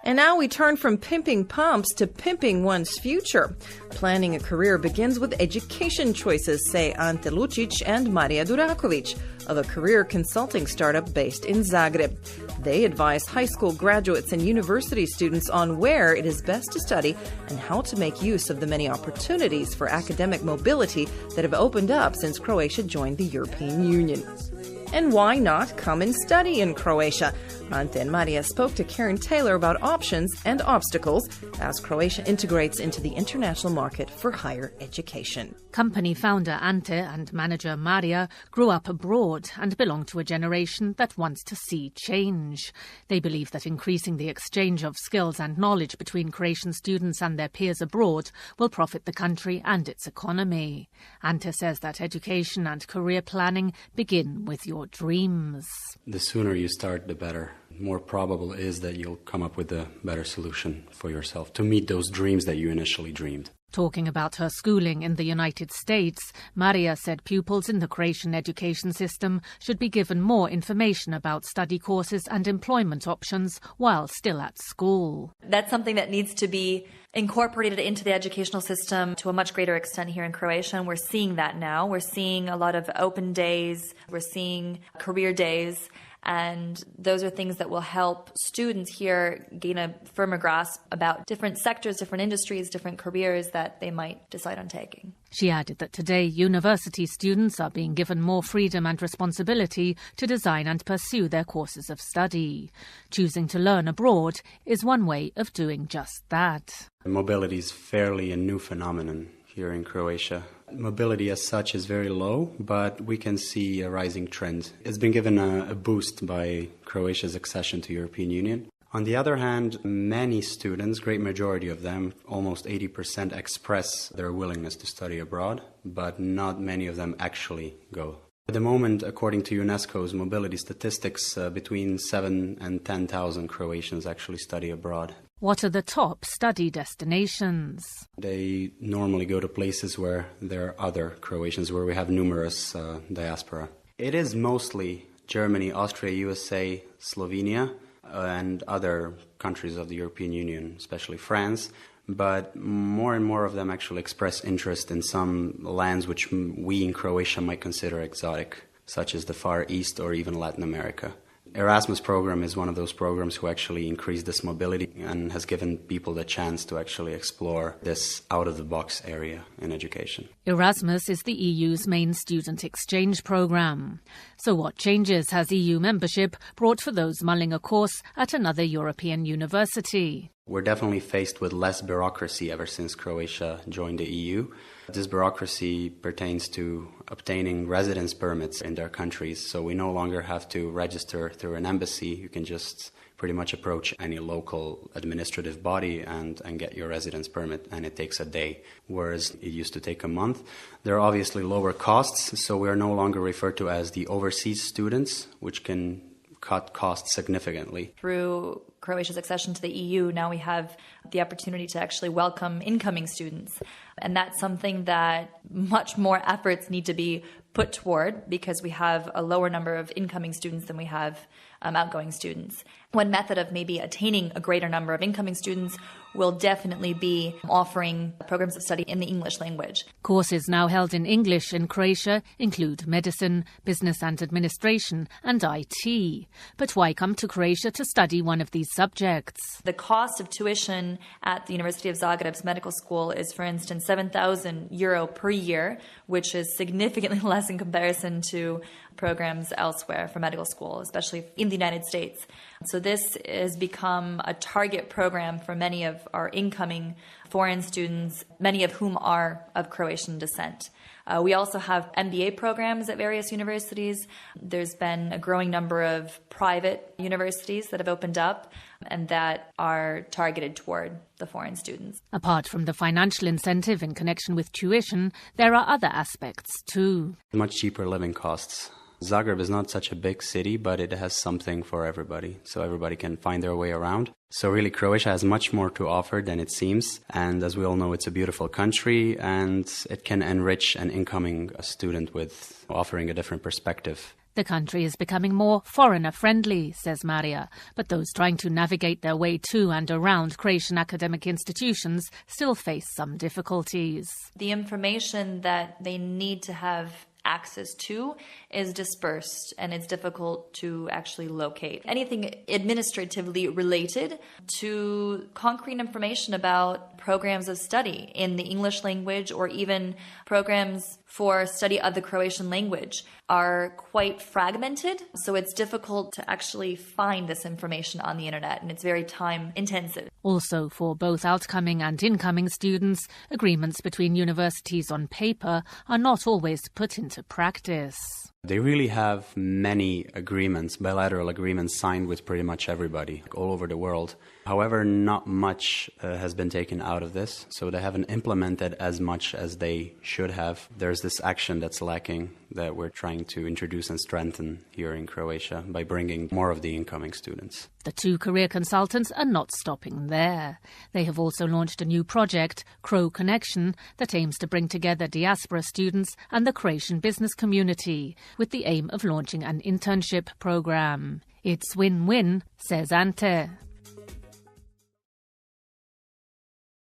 And now we turn from pimping pumps to pimping one's future. Planning a career begins with education choices, say Ante Lucic and Marija Durakovic of a career consulting startup based in Zagreb. They advise high school graduates and university students on where it is best to study and how to make use of the many opportunities for academic mobility that have opened up since Croatia joined the European Union. And why not come and study in Croatia? Ante and Marija spoke to Karin Taylor about options and obstacles as Croatia integrates into the international market for higher education. Company founder Ante and manager Marija grew up abroad and belong to a generation that wants to see change. They believe that increasing the exchange of skills and knowledge between Croatian students and their peers abroad will profit the country and its economy. Ante says that education and career planning begin with your dreams. The sooner you start, the better. More probable is that you'll come up with a better solution for yourself to meet those dreams that you initially dreamed. Talking about her schooling in the United States, Marija said pupils in the Croatian education system should be given more information about study courses and employment options while still at school. That's something that needs to be incorporated into the educational system to a much greater extent here in Croatia, and we're seeing that now. We're seeing a lot of open days, we're seeing career days, and those are things that will help students here gain a firmer grasp about different sectors, different industries, different careers that they might decide on taking. She added that today university students are being given more freedom and responsibility to design and pursue their courses of study. Choosing to learn abroad is one way of doing just that. Mobility is fairly a new phenomenon here in Croatia. Mobility as such is very low, but we can see a rising trend. It's been given a boost by Croatia's accession to the European Union. On the other hand, many students, great majority of them, almost 80%, express their willingness to study abroad, but not many of them actually go. At the moment, according to UNESCO's mobility statistics, between 7,000 and 10,000 Croatians actually study abroad. What are the top study destinations? They normally go to places where there are other Croatians, where we have numerous diaspora. It is mostly Germany, Austria, USA, Slovenia, and other countries of the European Union, especially France. But more and more of them actually express interest in some lands which we in Croatia might consider exotic, such as the Far East or even Latin America. Erasmus program is one of those programs who actually increased this mobility and has given people the chance to actually explore this out-of-the-box area in education. Erasmus is the EU's main student exchange program. So what changes has EU membership brought for those mulling a course at another European university? We're definitely faced with less bureaucracy ever since Croatia joined the EU. This bureaucracy pertains to obtaining residence permits in their countries, so we no longer have to register through an embassy. You can just pretty much approach any local administrative body and get your residence permit, and it takes a day, whereas it used to take a month. There are obviously lower costs, so we are no longer referred to as the overseas students, which can cut costs significantly. Through Croatia's accession to the EU, now we have the opportunity to actually welcome incoming students. And that's something that much more efforts need to be put toward because we have a lower number of incoming students than we have outgoing students. One method of maybe attaining a greater number of incoming students will definitely be offering programs of study in the English language. Courses now held in English in Croatia include medicine, business and administration, and IT. But why come to Croatia to study one of these subjects? The cost of tuition at the University of Zagreb's medical school is, for instance, €7,000 per year, which is significantly less in comparison to programs elsewhere for medical school, especially in the United States. So this has become a target program for many of our incoming foreign students, many of whom are of Croatian descent. We also have MBA programs at various universities. There's been a growing number of private universities that have opened up and that are targeted toward the foreign students. Apart from the financial incentive in connection with tuition, there are other aspects too. Much cheaper living costs. Zagreb is not such a big city, but it has something for everybody, so everybody can find their way around. So really, Croatia has much more to offer than it seems, and as we all know, it's a beautiful country, and it can enrich an incoming student with offering a different perspective. The country is becoming more foreigner-friendly, says Maria, but those trying to navigate their way to and around Croatian academic institutions still face some difficulties. The information that they need to have access to is dispersed and it's difficult to actually locate. Anything administratively related to concrete information about programs of study in the English language or even programs for study of the Croatian language are quite fragmented, so it's difficult to actually find this information on the internet and it's very time intensive. Also, for both outcoming and incoming students, agreements between universities on paper are not always put into practice. They really have many agreements, bilateral agreements signed with pretty much everybody all over the world. However, not much has been taken out of this, so they haven't implemented as much as they should have. There's this action that's lacking that we're trying to introduce and strengthen here in Croatia by bringing more of the incoming students. The two career consultants are not stopping there. They have also launched a new project, Cro Connection, that aims to bring together diaspora students and the Croatian business community, with the aim of launching an internship program. It's win-win, says Ante.